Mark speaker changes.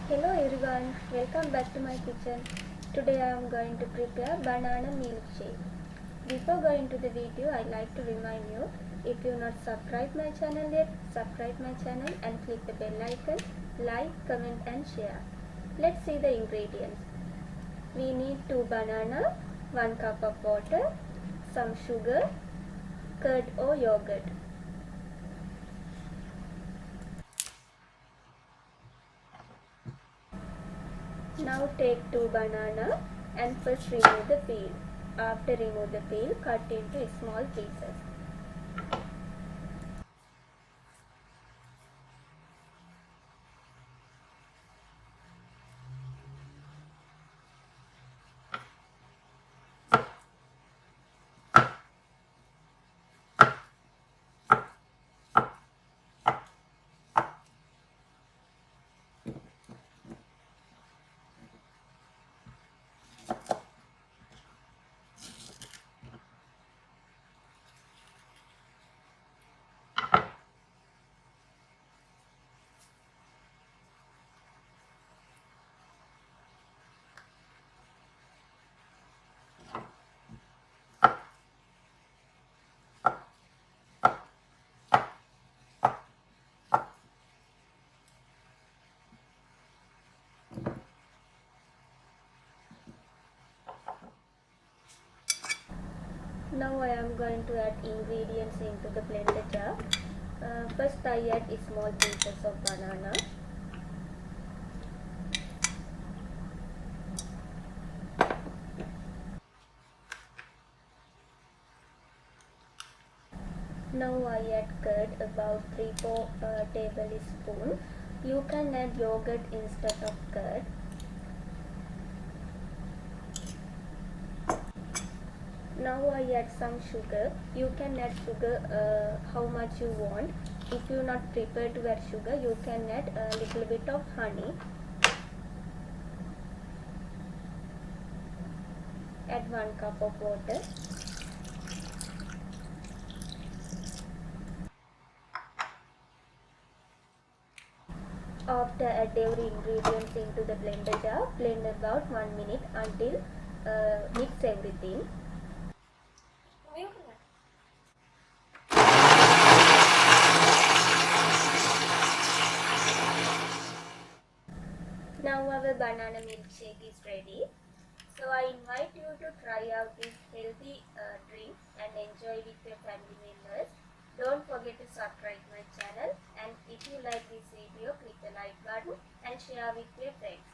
Speaker 1: Hello everyone, welcome back to my kitchen. Today I am going to prepare banana milkshake. Before going to the video, I like to remind you, if you not subscribed my channel yet, subscribe my channel and click the bell icon, like, comment and share. Let's see the ingredients. We need 2 banana, 1 cup of water, some sugar, curd or yogurt. Now take 2 banana and first remove the peel. After remove the peel, cut into small pieces. Now I am going to add ingredients into the blender jar. First I add small pieces of banana. Now I add curd about 3-4 tablespoons. You can add yogurt instead of curd. Now I add some sugar. You can add sugar how much you want. If you not prepared to add sugar, you can add a little bit of honey. Add 1 cup of water. After add every ingredients into the blender jar, blend about 1 minute until mix everything. Now our banana milkshake is ready. So I invite you to try out this healthy drink and enjoy with your family members. Don't forget to subscribe my channel, and if you like this video, click the like button and share with your friends.